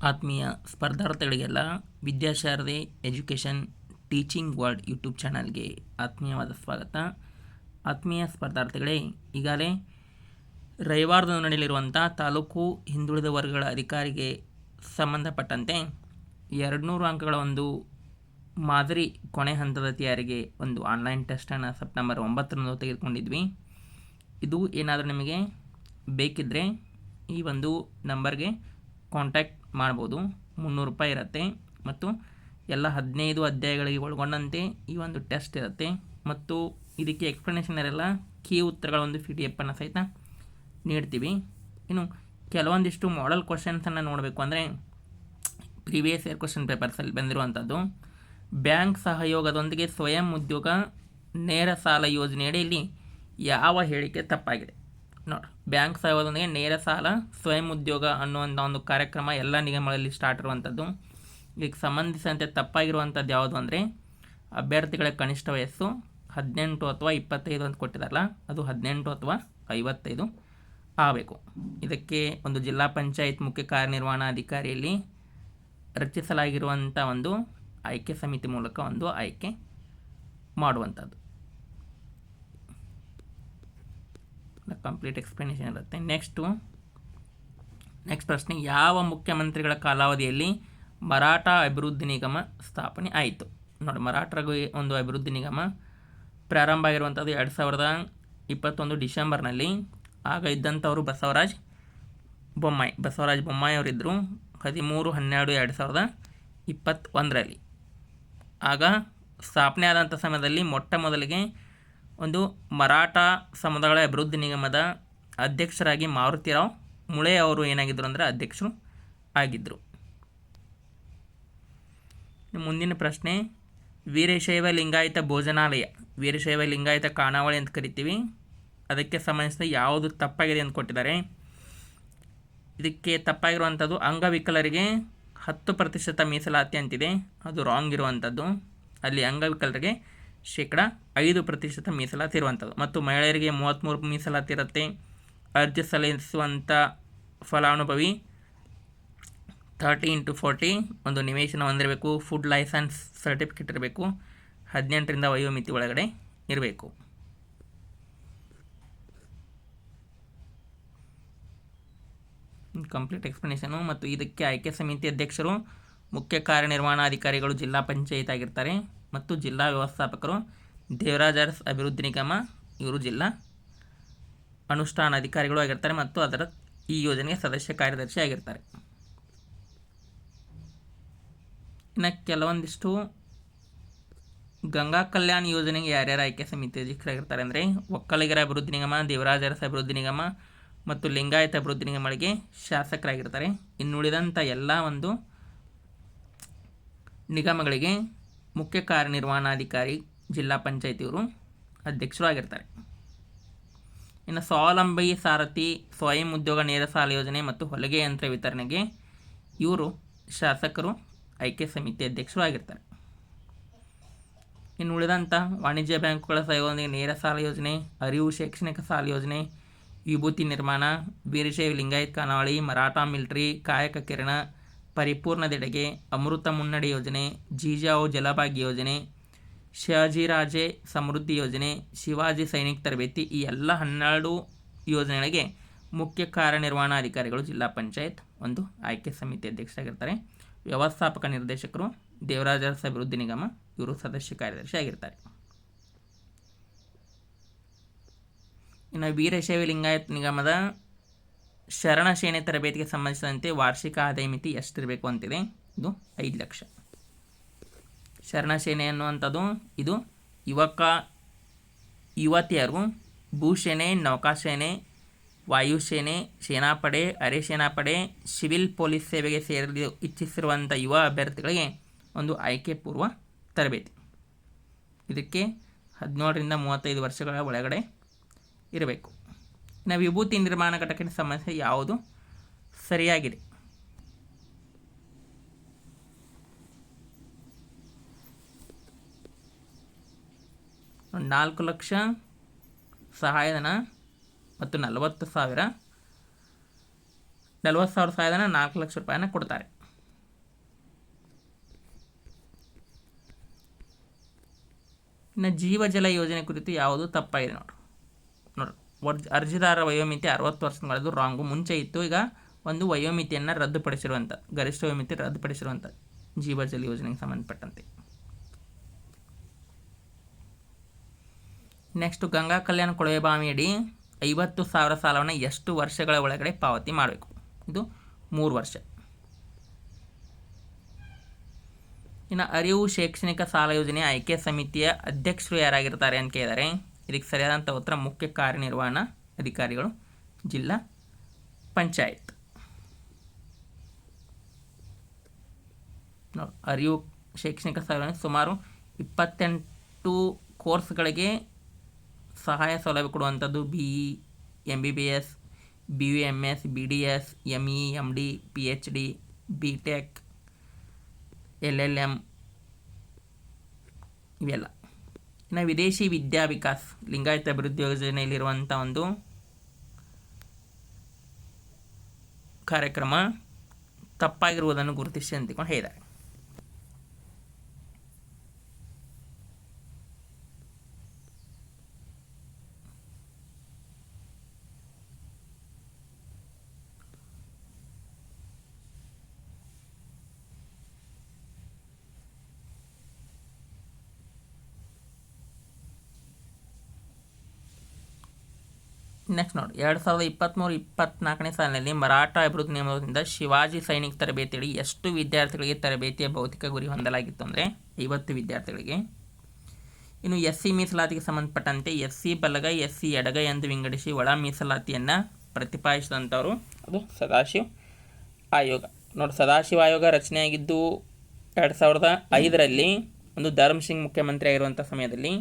ಆತ್ಮೀಯ ಸ್ಪರ್ಧಾರ್ಥಿಗಳಿಗೆಲ್ಲ Vidyasharade education teaching world YouTube ಚಾನಲ್ಗೆ ಆತ್ಮೀಯವಾದ ಸ್ವಾಗತ. ಆತ್ಮೀಯ ಸ್ಪರ್ಧಾರ್ಥಿಗಳೇ, ಈಗಾಗಲೇ ರವಿವಾರದಂದು ನಡೆಯಲಿರುವಂಥ ತಾಲೂಕು ಹಿಂದುಳಿದ ವರ್ಗಗಳ ಅಧಿಕಾರಿಗೆ ಸಂಬಂಧಪಟ್ಟಂತೆ 200 ಅಂಕಗಳ ಒಂದು ಮಾದರಿ ಕೊನೆ ಹಂತದ ತಯಾರಿಗೆ ಒಂದು ಆನ್ಲೈನ್ ಟೆಸ್ಟನ್ನು ಸೆಪ್ಟೆಂಬರ್ 9ರಂದು ತೆಗೆದುಕೊಂಡಿದ್ವಿ. ಇದು ಏನಾದರೂ ನಿಮಗೆ ಬೇಕಿದ್ದರೆ ಈ ಒಂದು ನಂಬರ್ಗೆ ಕಾಂಟ್ಯಾಕ್ಟ್ ಮಾಡ್ಬೋದು. 300 ರೂಪಾಯಿ ಇರುತ್ತೆ ಮತ್ತು ಎಲ್ಲ 15 ಅಧ್ಯಾಯಗಳಿಗೆ ಒಳಗೊಂಡಂತೆ ಈ ಒಂದು ಟೆಸ್ಟ್ ಇರುತ್ತೆ ಮತ್ತು ಇದಕ್ಕೆ ಎಕ್ಸ್ಪ್ಲನೇಷನ್ ಇರಲ್ಲ. ಕೀ ಉತ್ತರಗಳ ಒಂದು PDF ಅನ್ನು ಸಹಿತ ನೀಡ್ತೀವಿ. ಇನ್ನು ಕೆಲವೊಂದಿಷ್ಟು ಮಾಡೆಲ್ ಕ್ವಶನ್ಸನ್ನು ನೋಡಬೇಕು ಅಂದರೆ ಪ್ರೀವಿಯಸ್ ಇಯರ್ ಕ್ವಶನ್ ಪೇಪರ್ಸಲ್ಲಿ ಬಂದಿರುವಂಥದ್ದು. ಬ್ಯಾಂಕ್ ಸಹಯೋಗದೊಂದಿಗೆ ಸ್ವಯಂ ಉದ್ಯೋಗ ನೇರ ಸಾಲ ಯೋಜನೆಯಡಿಯಲ್ಲಿ ಯಾವ ಹೇಳಿಕೆ ತಪ್ಪಾಗಿದೆ ನೋಡಿ. ಬ್ಯಾಂಕ್ ಸಹಯೋಗದೊಂದಿಗೆ ನೇರ ಸಾಲ ಸ್ವಯಂ ಉದ್ಯೋಗ ಅನ್ನುವಂಥ ಒಂದು ಕಾರ್ಯಕ್ರಮ ಎಲ್ಲ ನಿಗಮಗಳಲ್ಲಿ ಸ್ಟಾರ್ಟ್ ಇರುವಂಥದ್ದು. ಇದಕ್ಕೆ ಸಂಬಂಧಿಸಿದಂತೆ ತಪ್ಪಾಗಿರುವಂಥದ್ದು ಯಾವುದು ಅಂದರೆ ಅಭ್ಯರ್ಥಿಗಳ ಕನಿಷ್ಠ ವಯಸ್ಸು 18 ಅಥವಾ 25 ಅಂತ ಕೊಟ್ಟಿದ್ದಾರಲ್ಲ, ಅದು 18 ಅಥವಾ 55 ಆಗಬೇಕು. ಇದಕ್ಕೆ ಒಂದು ಜಿಲ್ಲಾ ಪಂಚಾಯತ್ ಮುಖ್ಯ ಕಾರ್ಯನಿರ್ವಹಣಾಧಿಕಾರಿಯಲ್ಲಿ ರಚಿಸಲಾಗಿರುವಂಥ ಒಂದು ಆಯ್ಕೆ ಸಮಿತಿ ಮೂಲಕ ಒಂದು ಆಯ್ಕೆ ಮಾಡುವಂಥದ್ದು. ಕಂಪ್ಲೀಟ್ ಎಕ್ಸ್ಪ್ಲನೇಷನ್ ಇರುತ್ತೆ. ನೆಕ್ಸ್ಟ್ ಪ್ರಶ್ನೆ, ಯಾವ ಮುಖ್ಯಮಂತ್ರಿಗಳ ಕಾಲಾವಧಿಯಲ್ಲಿ ಮರಾಠ ಅಭಿವೃದ್ಧಿ ನಿಗಮ ಸ್ಥಾಪನೆ ಆಯಿತು ನೋಡಿ. ಮರಾಠರಿಗೆ ಒಂದು ಅಭಿವೃದ್ಧಿ ನಿಗಮ ಪ್ರಾರಂಭ ಆಗಿರುವಂಥದ್ದು 2021 ಡಿಸೆಂಬರ್ನಲ್ಲಿ. ಆಗ ಇದ್ದಂಥವರು ಬಸವರಾಜ ಬೊಮ್ಮಾಯಿ ಅವರಿದ್ದರು. 13/12/2021ರಲ್ಲಿ ಆಗ ಸ್ಥಾಪನೆ ಆದಂಥ ಸಮಯದಲ್ಲಿ ಮೊಟ್ಟ ಮೊದಲಿಗೆ ಒಂದು ಮರಾಠ ಸಮುದಾಯಗಳ ಅಭಿವೃದ್ಧಿ ನಿಗಮದ ಅಧ್ಯಕ್ಷರಾಗಿ ಮಾರುತಿರಾವ್ ಮುಳೆ ಅವರು ಏನಾಗಿದ್ದರು ಅಂದರೆ ಅಧ್ಯಕ್ಷರು ಆಗಿದ್ದರು. ಮುಂದಿನ ಪ್ರಶ್ನೆ, ವೀರಶೈವ ಲಿಂಗಾಯತ ಭೋಜನಾಲಯ, ವೀರಶೈವ ಲಿಂಗಾಯತ ಖಾನಾವಳಿ ಅಂತ ಕರಿತೀವಿ, ಅದಕ್ಕೆ ಸಂಬಂಧಿಸಿದ ಯಾವುದು ತಪ್ಪಾಗಿದೆ ಅಂತ ಕೊಟ್ಟಿದ್ದಾರೆ. ಇದಕ್ಕೆ ತಪ್ಪಾಗಿರುವಂಥದ್ದು ಅಂಗವಿಕಲರಿಗೆ 10% ಮೀಸಲಾತಿ ಅಂತಿದೆ, ಅದು ರಾಂಗ್ ಇರುವಂಥದ್ದು. ಅಲ್ಲಿ ಅಂಗವಿಕಲರಿಗೆ 5% ಮೀಸಲಾತಿ ಇರುವಂಥದ್ದು ಮತ್ತು ಮಹಿಳೆಯರಿಗೆ 33 ಮೀಸಲಾತಿ ಇರುತ್ತೆ. ಅರ್ಜಿ ಸಲ್ಲಿಸುವಂಥ ಫಲಾನುಭವಿ 30x40 ಒಂದು ನಿವೇಶನ ಹೊಂದಿರಬೇಕು. ಫುಡ್ ಲೈಸೆನ್ಸ್ ಸರ್ಟಿಫಿಕೇಟ್ ಇರಬೇಕು. 18ರಿಂದ ವಯೋಮಿತಿ ಒಳಗಡೆ ಇರಬೇಕು. ಕಂಪ್ಲೀಟ್ ಎಕ್ಸ್ಪ್ಲನೇಷನು ಮತ್ತು ಇದಕ್ಕೆ ಆಯ್ಕೆ ಸಮಿತಿ ಅಧ್ಯಕ್ಷರು ಮುಖ್ಯ ಕಾರ್ಯನಿರ್ವಹಣಾಧಿಕಾರಿಗಳು ಜಿಲ್ಲಾ ಪಂಚಾಯತ್ ಆಗಿರ್ತಾರೆ ಮತ್ತು ಜಿಲ್ಲಾ ವ್ಯವಸ್ಥಾಪಕರು ದೇವರಾಜ ಅರಸ್ ಅಭಿವೃದ್ಧಿ ನಿಗಮ, ಇವರು ಜಿಲ್ಲಾ ಅನುಷ್ಠಾನ ಅಧಿಕಾರಿಗಳು ಆಗಿರ್ತಾರೆ ಮತ್ತು ಅದರ ಈ ಯೋಜನೆಗೆ ಸದಸ್ಯ ಕಾರ್ಯದರ್ಶಿ ಆಗಿರ್ತಾರೆ. ಇನ್ನು ಕೆಲವೊಂದಿಷ್ಟು ಗಂಗಾ ಕಲ್ಯಾಣ ಯೋಜನೆಗೆ ಯಾರ್ಯಾರು ಆಯ್ಕೆ ಸಮಿತಿ ಅಧ್ಯಕ್ಷರಾಗಿರ್ತಾರೆ ಅಂದರೆ ಒಕ್ಕಲಿಗರ ಅಭಿವೃದ್ಧಿ ನಿಗಮ, ದೇವರಾಜ ಅರಸ್ ಅಭಿವೃದ್ಧಿ ನಿಗಮ ಮತ್ತು ಲಿಂಗಾಯತ ಅಭಿವೃದ್ಧಿ ನಿಗಮಗಳಿಗೆ ಶಾಸಕರಾಗಿರ್ತಾರೆ. ಇನ್ನುಳಿದಂಥ ಎಲ್ಲ ಒಂದು ನಿಗಮಗಳಿಗೆ ಮುಖ್ಯ ಕಾರ್ಯನಿರ್ವಹಣಾಧಿಕಾರಿ ಜಿಲ್ಲಾ ಪಂಚಾಯತಿಯವರು ಅಧ್ಯಕ್ಷರು ಆಗಿರ್ತಾರೆ. ಇನ್ನು ಸ್ವಾವಲಂಬಿ ಸಾರಥಿ, ಸ್ವಯಂ ಉದ್ಯೋಗ ನೇರ ಸಾಲ ಯೋಜನೆ ಮತ್ತು ಹೊಲಿಗೆ ಯಂತ್ರ ವಿತರಣೆಗೆ ಇವರು ಶಾಸಕರು ಆಯ್ಕೆ ಸಮಿತಿ ಅಧ್ಯಕ್ಷರು ಆಗಿರ್ತಾರೆ. ಇನ್ನು ಉಳಿದಂಥ ವಾಣಿಜ್ಯ ಬ್ಯಾಂಕುಗಳ ಸಹಯೋಗದೊಂದಿಗೆ ನೇರ ಸಾಲ ಯೋಜನೆ, ಅರಿವು ಶೈಕ್ಷಣಿಕ ಸಾಲ ಯೋಜನೆ, ವಿಭೂತಿ ನಿರ್ಮಾಣ, ವೀರಶೈವ ಲಿಂಗಾಯತ್ ಖಾನಾವಳಿ, ಮರಾಠ ಮಿಲಿಟರಿ, ಕಾಯಕ ಕಿರಣ, ಪರಿಪೂರ್ಣದೆಡೆಗೆ, ಅಮೃತ ಮುನ್ನಡೆ ಯೋಜನೆ, ಜೀಜಾವು ಜಲಭಾಗ್ಯ ಯೋಜನೆ, ಶಹಾಜಿರಾಜೆ ಸಮೃದ್ಧಿ ಯೋಜನೆ, ಶಿವಾಜಿ ಸೈನಿಕ್ ತರಬೇತಿ, ಈ ಎಲ್ಲ 12 ಯೋಜನೆಗಳಿಗೆ ಮುಖ್ಯ ಕಾರ್ಯನಿರ್ವಹಣಾಧಿಕಾರಿಗಳು ಜಿಲ್ಲಾ ಪಂಚಾಯತ್ ಒಂದು ಆಯ್ಕೆ ಸಮಿತಿ ಅಧ್ಯಕ್ಷರಾಗಿರ್ತಾರೆ. ವ್ಯವಸ್ಥಾಪಕ ನಿರ್ದೇಶಕರು ದೇವರಾಜ ಅರಸ್ ಅಭಿವೃದ್ಧಿ ನಿಗಮ, ಇವರು ಸದಸ್ಯ ಕಾರ್ಯದರ್ಶಿ ಆಗಿರ್ತಾರೆ. ಇನ್ನು ವೀರಶೈವ ಲಿಂಗಾಯತ್ ನಿಗಮದ ಶರಣ ಸೇನೆ ತರಬೇತಿಗೆ ಸಂಬಂಧಿಸಿದಂತೆ ವಾರ್ಷಿಕ ಆದಾಯ ಮಿತಿ ಎಷ್ಟಿರಬೇಕು ಅಂತಿದೆ. ಇದು 5 ಲಕ್ಷ. ಶರಣ ಸೇನೆ ಅನ್ನುವಂಥದ್ದು ಇದು ಯುವತಿಯರು ಭೂಸೇನೆ, ನೌಕಾಸೇನೆ, ವಾಯುಸೇನೆ, ಸೇನಾಪಡೆ, ಅರೆ ಸೇನಾಪಡೆ, ಸಿವಿಲ್ ಪೊಲೀಸ್ ಸೇವೆಗೆ ಸೇರಲು ಇಚ್ಛಿಸಿರುವಂಥ ಯುವ ಅಭ್ಯರ್ಥಿಗಳಿಗೆ ಒಂದು ಆಯ್ಕೆ ಪೂರ್ವ ತರಬೇತಿ. ಇದಕ್ಕೆ 17ರಿಂದ 35 ವರ್ಷಗಳ ಒಳಗಡೆ ಇರಬೇಕು. ಇನ್ನು ವಿಭೂತಿ ನಿರ್ಮಾಣ ಘಟಕಕ್ಕೆ ಸಂಬಂಧಿಸಿ ಯಾವುದು ಸರಿಯಾಗಿದೆ. 4 ಲಕ್ಷ ಸಹಾಯಧನ ಮತ್ತು 40,000 ಸಹಾಯಧನ 4 ಲಕ್ಷ ರೂಪಾಯಿನ ಕೊಡ್ತಾರೆ. ಇನ್ನು ಜೀವಜಲ ಯೋಜನೆ ಕುರಿತು ಯಾವುದು ತಪ್ಪಾಗಿದೆ ನೋಡ್ರಿ ಅರ್ಜಿದಾರರ ವಯೋಮಿತಿ 60 ವರ್ಷಗಳದ್ದು ರಾಂಗು. ಮುಂಚೆ ಇತ್ತು, ಈಗ ಒಂದು ವಯೋಮಿತಿಯನ್ನು ರದ್ದುಪಡಿಸಿರುವಂಥ, ಗರಿಷ್ಠ ವಯೋಮಿತಿ ರದ್ದುಪಡಿಸಿರುವಂಥ ಜೀವಜಲ ಯೋಜನೆಗೆ ಸಂಬಂಧಪಟ್ಟಂತೆ. ನೆಕ್ಸ್ಟು ಗಂಗಾ ಕಲ್ಯಾಣ ಕೊಳವೆ ಬಾವಿಯಡಿ 50,000 ಸಾಲವನ್ನು ಎಷ್ಟು ವರ್ಷಗಳ ಒಳಗಡೆ ಪಾವತಿ ಮಾಡಬೇಕು? ಇದು 3 ವರ್ಷ. ಇನ್ನು ಅರಿವು ಶೈಕ್ಷಣಿಕ ಸಾಲ ಯೋಜನೆ ಆಯ್ಕೆ ಸಮಿತಿಯ ಅಧ್ಯಕ್ಷರು ಯಾರಾಗಿರ್ತಾರೆ ಅಂತ ಕೇಳಿದರೆ, ಇದಕ್ಕೆ ಸರಿಯಾದಂಥ ಉತ್ತರ ಮುಖ್ಯ ಕಾರ್ಯನಿರ್ವಹಣಾ ಅಧಿಕಾರಿಗಳು, ಜಿಲ್ಲಾ ಪಂಚಾಯತ್. ಅರಿವು ಶೈಕ್ಷಣಿಕ ಸಾಲ ಸುಮಾರು 28 ಕೋರ್ಸ್ಗಳಿಗೆ ಸಹಾಯ ಸೌಲಭ್ಯ ಕೊಡುವಂಥದ್ದು. BE, MBBS, BUMS, BDS, ME, MD, PhD, BTech, LLM ಇವೆಲ್ಲ. ಇನ್ನು ವಿದೇಶಿ ವಿದ್ಯಾ ವಿಕಾಸ್ ಲಿಂಗಾಯತ ಅಭಿವೃದ್ಧಿ ಯೋಜನೆಯಲ್ಲಿರುವಂಥ ಒಂದು ಕಾರ್ಯಕ್ರಮ ತಪ್ಪಾಗಿರುವುದನ್ನು ಗುರುತಿಸಿ ಅಂತಿಕೊಂಡು ಹೇಳಿದ್ದಾರೆ. ನೆಕ್ಸ್ಟ್ ನೋಡಿ, 2023-24ನೇ ಸಾಲಿನಲ್ಲಿ ಮರಾಠ ಅಭಿವೃದ್ಧಿ ನಿಯಮದಿಂದ ಶಿವಾಜಿ ಸೈನಿಕ್ ತರಬೇತಿಯಡಿ ಎಷ್ಟು ವಿದ್ಯಾರ್ಥಿಗಳಿಗೆ ತರಬೇತಿಯ ಭೌತಿಕ ಗುರಿ ಹೊಂದಲಾಗಿತ್ತು ಅಂದರೆ 50 ವಿದ್ಯಾರ್ಥಿಗಳಿಗೆ. ಇನ್ನು SC ಮೀಸಲಾತಿಗೆ ಸಂಬಂಧಪಟ್ಟಂತೆ SC ಬಲಗೈ SC ಎಡಗೈ ಎಂದು ವಿಂಗಡಿಸಿ ಒಳ ಮೀಸಲಾತಿಯನ್ನು ಪ್ರತಿಪಾದಿಸಿದಂಥವರು ಅದು ಸದಾಶಿವ ಆಯೋಗ. ನೋಡಿ, ಸದಾಶಿವ ಆಯೋಗ ರಚನೆಯಾಗಿದ್ದು 2005ರಲ್ಲಿ ಒಂದು ಧರ್ಮ್ ಸಿಂಗ್ ಮುಖ್ಯಮಂತ್ರಿ ಆಗಿರುವಂಥ ಸಮಯದಲ್ಲಿ,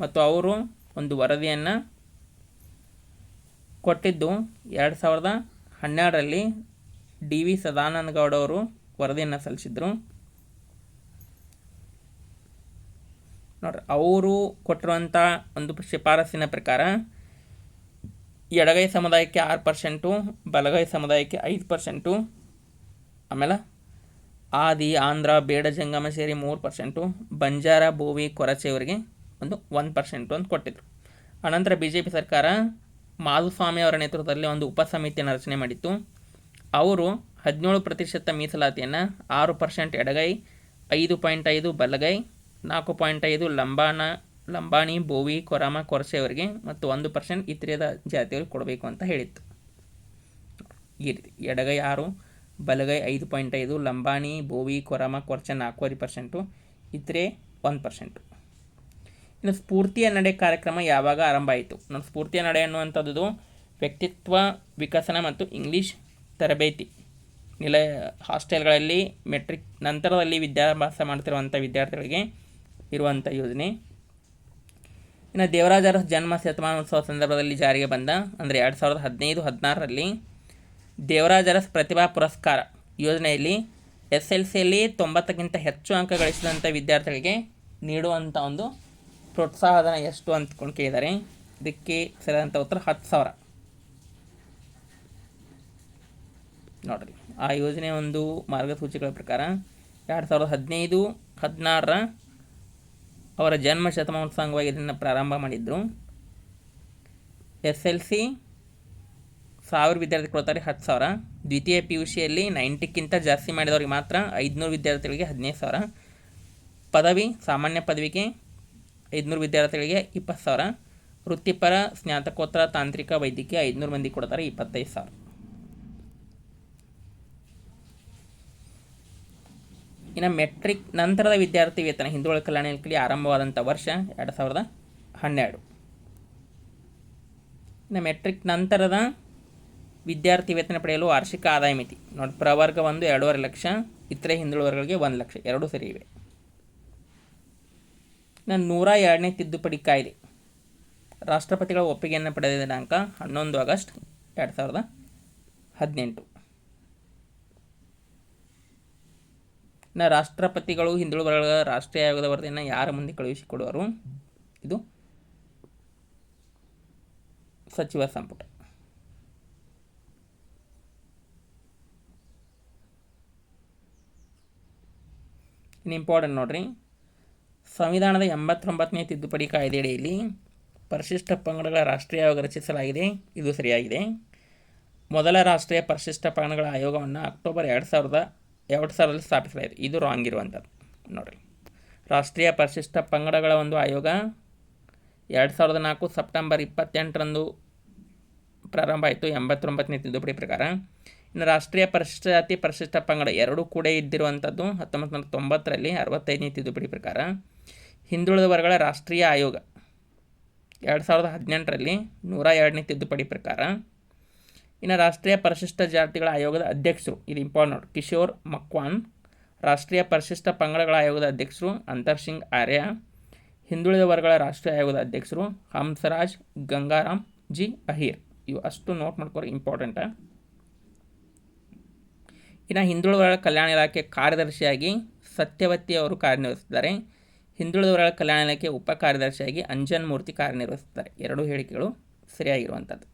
ಮತ್ತು ಅವರು ಒಂದು ವರದಿಯನ್ನು ಕೊಟ್ಟಿದ್ದು 2012ರಲ್ಲಿ DV ಸದಾನಂದ ಗೌಡ ಅವರು ವರದಿಯನ್ನು ಸಲ್ಲಿಸಿದರು. ನೋಡ್ರಿ, ಅವರು ಕೊಟ್ಟಿರುವಂಥ ಒಂದು ಶಿಫಾರಸಿನ ಪ್ರಕಾರ ಎಡಗೈ ಸಮುದಾಯಕ್ಕೆ 6%, ಬಲಗೈ ಸಮುದಾಯಕ್ಕೆ 5%, ಆಮೇಲೆ ಆದಿ, ಆಂಧ್ರ, ಬೇಡ ಜಂಗಮ ಸೇರಿ 3%, ಬಂಜಾರ, ಬೋವಿ, ಕೊರಚೆಯವರಿಗೆ ಒಂದು 1% ಅಂತ ಕೊಟ್ಟಿದ್ರು. ಅನಂತರ BJP ಸರ್ಕಾರ ಮಾಧುಸ್ವಾಮಿ ಅವರ ನೇತೃತ್ವದಲ್ಲಿ ಒಂದು ಉಪಸಮಿತಿಯನ್ನು ರಚನೆ ಮಾಡಿತ್ತು. ಅವರು 17% ಮೀಸಲಾತಿಯನ್ನು 6% ಎಡಗೈ, 5.5 ಬಲಗೈ, 4.5 ಲಂಬಾಣಿ, ಬೋವಿ, ಕೊರಾಮ, ಕೊರಸೆಯವರಿಗೆ ಮತ್ತು 1% ಇತರೆ ಜಾತಿಯವರಿಗೆ ಕೊಡಬೇಕು ಅಂತ ಹೇಳಿತ್ತು. ಈ ರೀತಿ ಎಡಗೈ 6, ಬಲಗೈ 5.5, ಲಂಬಾಣಿ, ಬೋವಿ, ಕೊರಾಮ, ಕೊರಚೆ 4.5%, ಇತರೆ 1%. ಇನ್ನು ಸ್ಫೂರ್ತಿಯ ನಡೆ ಕಾರ್ಯಕ್ರಮ ಯಾವಾಗ ಆರಂಭ ಆಯಿತು? ನಮ್ಮ ಸ್ಫೂರ್ತಿಯ ನಡೆ ಅನ್ನುವಂಥದ್ದು ವ್ಯಕ್ತಿತ್ವ ವಿಕಸನ ಮತ್ತು ಇಂಗ್ಲೀಷ್ ತರಬೇತಿ ನಿಲಯ ಹಾಸ್ಟೆಲ್ಗಳಲ್ಲಿ ಮೆಟ್ರಿಕ್ ನಂತರದಲ್ಲಿ ವಿದ್ಯಾಭ್ಯಾಸ ಮಾಡ್ತಿರುವಂಥ ವಿದ್ಯಾರ್ಥಿಗಳಿಗೆ ಇರುವಂಥ ಯೋಜನೆ. ಇನ್ನು ದೇವರಾಜ ಅರಸು ಜನ್ಮ ಶತಮಾನೋತ್ಸವ ಸಂದರ್ಭದಲ್ಲಿ ಜಾರಿಗೆ ಬಂದ ಅಂದರೆ 2015-16ರಲ್ಲಿ ದೇವರಾಜ ಅರಸು ಪ್ರತಿಭಾ ಪುರಸ್ಕಾರ ಯೋಜನೆಯಲ್ಲಿ SLCಯಲ್ಲಿ 90ಕ್ಕಿಂತ ಹೆಚ್ಚು ಅಂಕ ಗಳಿಸಿದಂಥ ವಿದ್ಯಾರ್ಥಿಗಳಿಗೆ ನೀಡುವಂಥ ಒಂದು ಪ್ರೋತ್ಸಾಹಧನ ಎಷ್ಟು ಅಂದ್ಕೊಂಡು ಕೇಳಿದ್ದಾರೆ. ಇದಕ್ಕೆ ಸರಿಯಾದಂಥ ಉತ್ತರ 10,000. ನೋಡಿರಿ, ಆ ಯೋಜನೆ ಒಂದು ಮಾರ್ಗಸೂಚಿಗಳ ಪ್ರಕಾರ 2015-16 ಅವರ ಜನ್ಮ ಶತಮಾನೋತ್ಸವ ಅಂಗವಾಗಿ ಇದನ್ನು ಪ್ರಾರಂಭ ಮಾಡಿದ್ರು. SLC 1000 ವಿದ್ಯಾರ್ಥಿ ಕೊಡ್ತಾರೆ, 10,000. ದ್ವಿತೀಯ PUCಯಲ್ಲಿ 90ಕ್ಕಿಂತ ಜಾಸ್ತಿ ಮಾಡಿದವ್ರಿಗೆ ಮಾತ್ರ 500 ವಿದ್ಯಾರ್ಥಿಗಳಿಗೆ 15,000. ಪದವಿ ಸಾಮಾನ್ಯ ಪದವಿಗೆ 500 ವಿದ್ಯಾರ್ಥಿಗಳಿಗೆ 20,000. ವೃತ್ತಿಪರ ಸ್ನಾತಕೋತ್ತರ ತಾಂತ್ರಿಕ ವೈದ್ಯಕೀಯ 500 ಮಂದಿ ಕೊಡ್ತಾರೆ, 25,000. ಇನ್ನು ಮೆಟ್ರಿಕ್ ನಂತರದ ವಿದ್ಯಾರ್ಥಿ ವೇತನ ಹಿಂದುಳಿದ ಕಲ್ಯಾಣ ಇಲಾಖೆಯಲ್ಲಿ ಆರಂಭವಾದಂಥ ವರ್ಷ 2012. ಇನ್ನು ಮೆಟ್ರಿಕ್ ನಂತರದ ವಿದ್ಯಾರ್ಥಿ ವೇತನ ಪಡೆಯಲು ವಾರ್ಷಿಕ ಆದಾಯ ಮಿತಿ ನೋಡಿ, ಪ್ರವರ್ಗ 1 2.5 ಲಕ್ಷ, ಇತರೆ ಹಿಂದುಳಿದ ವರ್ಗಗಳಿಗೆ 1 ಲಕ್ಷ, ಎರಡೂ ಸರಿ ಇವೆ. ಇನ್ನು 102ನೇ ತಿದ್ದುಪಡಿ ಕಾಯ್ದೆ ರಾಷ್ಟ್ರಪತಿಗಳ ಒಪ್ಪಿಗೆಯನ್ನು ಪಡೆದ ದಿನಾಂಕ 11 ಆಗಸ್ಟ್ 2018. ಇನ್ನು ರಾಷ್ಟ್ರಪತಿಗಳು ಹಿಂದುಳಿದ ವರ್ಗಗಳ ರಾಷ್ಟ್ರೀಯ ಆಯೋಗದ ವರದಿಯನ್ನು ಯಾರ ಮುಂದೆ ಕಳುಹಿಸಿಕೊಡುವರು? ಇದು ಸಚಿವ ಸಂಪುಟ. ಇನ್ನು ಇಂಪಾರ್ಟೆಂಟ್ ನೋಡ್ರಿ, ಸಂವಿಧಾನದ 89ನೇ ತಿದ್ದುಪಡಿ ಕಾಯ್ದೆಯಡಿಯಲ್ಲಿ ಪರಿಶಿಷ್ಟ ಪಂಗಡಗಳ ರಾಷ್ಟ್ರೀಯ ಆಯೋಗ ರಚಿಸಲಾಗಿದೆ. ಇದು ಸರಿಯಾಗಿದೆ. ಮೊದಲ ರಾಷ್ಟ್ರೀಯ ಪರಿಶಿಷ್ಟ ಪಂಗಡಗಳ ಆಯೋಗವನ್ನು ಅಕ್ಟೋಬರ್ 2000ರಲ್ಲಿ ಸ್ಥಾಪಿಸಲಾಗಿದೆ. ಇದು ರಾಂಗ್ ಇರುವಂಥದ್ದು. ನೋಡಿರಿ, ರಾಷ್ಟ್ರೀಯ ಪರಿಶಿಷ್ಟ ಪಂಗಡಗಳ ಒಂದು ಆಯೋಗ 2004 ಸೆಪ್ಟೆಂಬರ್ 28ರಂದು ಪ್ರಾರಂಭ ಆಯಿತು 89ನೇ ತಿದ್ದುಪಡಿ ಪ್ರಕಾರ. ಇನ್ನು ರಾಷ್ಟ್ರೀಯ ಪರಿಶಿಷ್ಟ ಜಾತಿ ಪರಿಶಿಷ್ಟ ಪಂಗಡ ಎರಡೂ ಕೂಡ ಇದ್ದಿರುವಂಥದ್ದು 1990ರಲ್ಲಿ 65ನೇ ತಿದ್ದುಪಡಿ ಪ್ರಕಾರ. ಹಿಂದುಳಿದ ವರ್ಗಗಳ ರಾಷ್ಟ್ರೀಯ ಆಯೋಗ 2018ರಲ್ಲಿ 102ನೇ ತಿದ್ದುಪಡಿ ಪ್ರಕಾರ. ಇನ್ನು ರಾಷ್ಟ್ರೀಯ ಪರಿಶಿಷ್ಟ ಜಾತಿಗಳ ಆಯೋಗದ ಅಧ್ಯಕ್ಷರು, ಇದು ಇಂಪಾರ್ಟೆಂಟ್, ಕಿಶೋರ್ ಮಕ್ವಾನ್. ರಾಷ್ಟ್ರೀಯ ಪರಿಶಿಷ್ಟ ಪಂಗಡಗಳ ಆಯೋಗದ ಅಧ್ಯಕ್ಷರು ಅಂತರ್ ಸಿಂಗ್ ಆರ್ಯ. ಹಿಂದುಳಿದ ವರ್ಗಗಳ ರಾಷ್ಟ್ರೀಯ ಆಯೋಗದ ಅಧ್ಯಕ್ಷರು ಹಂಸರಾಜ್ ಗಂಗಾರಾಮ್ ಜಿ ಅಹಿರ್. ಇವು ಅಷ್ಟು ನೋಟ್ ಮಾಡ್ಕೊರಿ, ಇಂಪಾರ್ಟೆಂಟ. ಇನ್ನು ಹಿಂದುಳಿದ ವರ್ಗಗಳ ಕಲ್ಯಾಣ ಇಲಾಖೆ ಕಾರ್ಯದರ್ಶಿಯಾಗಿ ಸತ್ಯವತಿ ಅವರು ಕಾರ್ಯನಿರ್ವಹಿಸಿದ್ದಾರೆ. ಹಿಂದುಳಿದ ವರ್ಗಗಳ ಕಲ್ಯಾಣ ಇಲಾಖೆ ಉಪ ಕಾರ್ಯದರ್ಶಿಯಾಗಿ ಅಂಜನ್ ಮೂರ್ತಿ ಕಾರ್ಯನಿರ್ವಹಿಸುತ್ತಾರೆ. ಎರಡೂ ಹೇಳಿಕೆಗಳು ಸರಿಯಾಗಿರುವಂಥದ್ದು.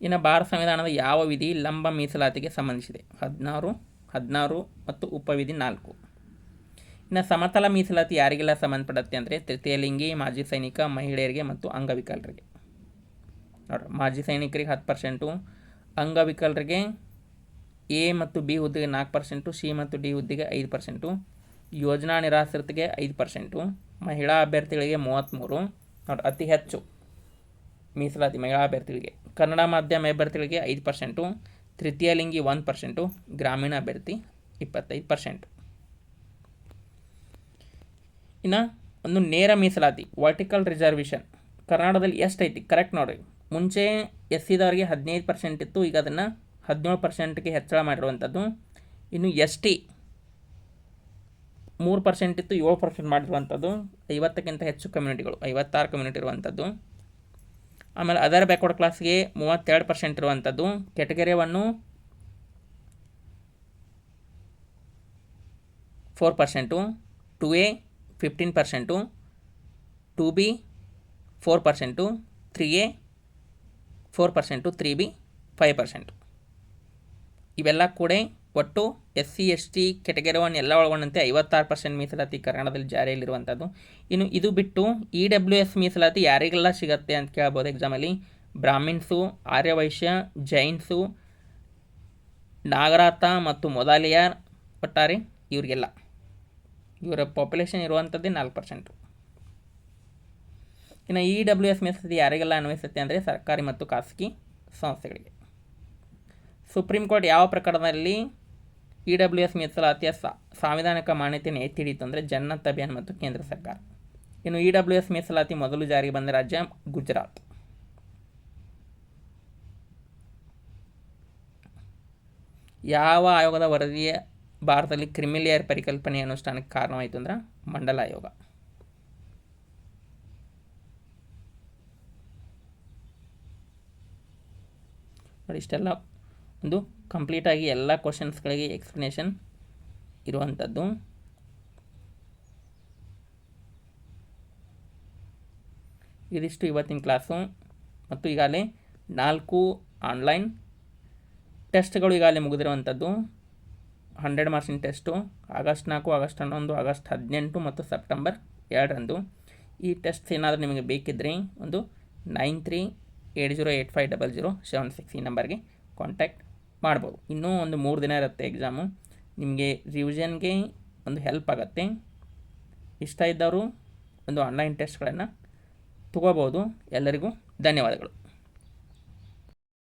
ಇನ್ನು ಭಾರತ ಸಂವಿಧಾನದ ಯಾವ ವಿಧಿ ಲಂಬ ಮೀಸಲಾತಿಗೆ ಸಂಬಂಧಿಸಿದೆ? 16 ಮತ್ತು ಉಪವಿಧಿ 4. ಇನ್ನು ಸಮತಲ ಮೀಸಲಾತಿ ಯಾರಿಗೆಲ್ಲ ಸಂಬಂಧಪಡುತ್ತೆ ಅಂದರೆ ತೃತೀಯ ಲಿಂಗಿ, ಮಾಜಿ ಸೈನಿಕ, ಮಹಿಳೆಯರಿಗೆ ಮತ್ತು ಅಂಗವಿಕಲರಿಗೆ. ನೋಡ್ರಿ, ಮಾಜಿ ಸೈನಿಕರಿಗೆ 10%, ಅಂಗವಿಕಲರಿಗೆ ಎ ಮತ್ತು ಬಿ ಹುದ್ದೆಗೆ 4%, ಸಿ ಮತ್ತು ಡಿ ಹುದ್ದೆಗೆ 5%, ಯೋಜನಾ ನಿರಾಶ್ರಿತರಿಗೆ 5%, ಮಹಿಳಾ ಅಭ್ಯರ್ಥಿಗಳಿಗೆ 33. ನೋಡಿ, ಅತಿ ಹೆಚ್ಚು ಮೀಸಲಾತಿ ಮಹಿಳಾ ಅಭ್ಯರ್ಥಿಗಳಿಗೆ. ಕನ್ನಡ ಮಾಧ್ಯಮ ಅಭ್ಯರ್ಥಿಗಳಿಗೆ 5%, ತೃತೀಯ ಲಿಂಗಿ 1%, ಗ್ರಾಮೀಣ ಅಭ್ಯರ್ಥಿ 25%. ಇನ್ನು ಒಂದು ನೇರ ಮೀಸಲಾತಿ ವರ್ಟಿಕಲ್ ರಿಸರ್ವೇಷನ್ ಕರ್ನಾಟಕದಲ್ಲಿ ಎಷ್ಟು ಐತಿ ಕರೆಕ್ಟ್ ನೋಡಿರಿ. ಮುಂಚೆ ಎಸ್ ಸಿದವರಿಗೆ 15% ಇತ್ತು, ಈಗ ಅದನ್ನು 17%ಗೆ ಹೆಚ್ಚಳ ಮಾಡಿರುವಂಥದ್ದು. ಇನ್ನು ಎಸ್ ಟಿ 3% ಇತ್ತು, 7% ಮಾಡಿರುವಂಥದ್ದು. 50ಕ್ಕಿಂತ ಹೆಚ್ಚು ಕಮ್ಯುನಿಟಿಗಳು, 56 ಕಮ್ಯುನಿಟಿ ಇರುವಂಥದ್ದು. ಆಮೇಲೆ ಅದರ್ ಬ್ಯಾಕ್ವರ್ಡ್ ಕ್ಲಾಸ್ಗೆ 32% ಇರುವಂಥದ್ದು. Category 1 4%, 2A 15%, 2B 4%, 3A 4%, 3B 5%. ಇವೆಲ್ಲ ಕೂಡ ಒಟ್ಟು S C S T category 1 ಎಲ್ಲ ಒಳಗೊಂಡಂತೆ 56% ಮೀಸಲಾತಿ ಕರ್ನಾಟಕದಲ್ಲಿ ಜಾರಿಯಲ್ಲಿರುವಂಥದ್ದು. ಇನ್ನು ಇದು ಬಿಟ್ಟು EWS ಮೀಸಲಾತಿ ಯಾರಿಗೆಲ್ಲ ಸಿಗುತ್ತೆ ಅಂತ ಕೇಳ್ಬೋದು ಎಕ್ಸಾಮಲ್ಲಿ. ಬ್ರಾಹ್ಮಿನ್ಸು, ಆರ್ಯವೈಶ್ಯ, ಜೈನ್ಸು, ನಾಗರಾತ ಮತ್ತು ಮೊದಾಲಿಯಾರ್, ಒಟ್ಟಾರೆ ಇವರಿಗೆಲ್ಲ ಇವರ ಪಾಪ್ಯುಲೇಷನ್ ಇರುವಂಥದ್ದೇ 4%. ಇನ್ನು EWS ಮೀಸಲಾತಿ ಯಾರಿಗೆಲ್ಲ ಅನ್ವಯಿಸುತ್ತೆ ಅಂದರೆ ಸರ್ಕಾರಿ ಮತ್ತು ಖಾಸಗಿ ಸಂಸ್ಥೆಗಳಿಗೆ. ಸುಪ್ರೀಂ ಕೋರ್ಟ್ ಯಾವ ಪ್ರಕರಣದಲ್ಲಿ EWS ಮೀಸಲಾತಿಯ ಸಾಂವಿಧಾನಿಕ ಮಾನ್ಯತೆಯನ್ನು ಎತ್ತಿ ಹಿಡಿಯಿತು ಅಂದರೆ ಜನ್ನತ್ ಅಭಿಯಾನ್ ಮತ್ತು ಕೇಂದ್ರ ಸರ್ಕಾರ. ಇನ್ನು EWS ಮೀಸಲಾತಿ ಮೊದಲು ಜಾರಿಗೆ ಬಂದ ರಾಜ್ಯ ಗುಜರಾತ್. ಯಾವ ಆಯೋಗದ ವರದಿಯ ಭಾರತದಲ್ಲಿ ಕ್ರಿಮಿಲೇಯರ್ ಪರಿಕಲ್ಪನೆ ಅನುಷ್ಠಾನಕ್ಕೆ ಕಾರಣವಾಯಿತು ಅಂದ್ರೆ ಮಂಡಲ ಆಯೋಗ. ನೋಡಿ, ಇಷ್ಟೆಲ್ಲ ಒಂದು ಕಂಪ್ಲೀಟಾಗಿ ಎಲ್ಲ ಕ್ವಶನ್ಸ್ಗಳಿಗೆ ಎಕ್ಸ್ಪ್ಲನೇಷನ್ ಇರುವಂಥದ್ದು. ಇದಿಷ್ಟು ಇವತ್ತಿನ ಕ್ಲಾಸು. ಮತ್ತು ಈಗಾಗಲೇ 4 ಆನ್ಲೈನ್ ಟೆಸ್ಟ್ಗಳು ಈಗಾಗಲೇ ಮುಗಿದಿರುವಂಥದ್ದು. 100 ಮಾರ್ಕ್ಸಿನ ಟೆಸ್ಟು ಆಗಸ್ಟ್ 4, ಆಗಸ್ಟ್ 11, ಆಗಸ್ಟ್ 18 ಮತ್ತು ಸೆಪ್ಟೆಂಬರ್ 2ರಂದು. ಈ ಟೆಸ್ಟ್ ಏನಾದರೂ ನಿಮಗೆ ಬೇಕಿದ್ದರೆ ಒಂದು 9380850076 ಈ ನಂಬರ್ಗೆ ಕಾಂಟ್ಯಾಕ್ಟ್ ಮಾಡ್ಬೋದು. ಇನ್ನೂ ಒಂದು 3 ದಿನ ಇರುತ್ತೆ ಎಕ್ಸಾಮು. ನಿಮಗೆ ರಿವಿಷನ್ಗೆ ಒಂದು ಹೆಲ್ಪ್ ಆಗುತ್ತೆ. ಇಷ್ಟ ಇದ್ದವರು ಒಂದು ಆನ್ಲೈನ್ ಟೆಸ್ಟ್ಗಳನ್ನು ತಗೋಬೋದು. ಎಲ್ಲರಿಗೂ ಧನ್ಯವಾದಗಳು.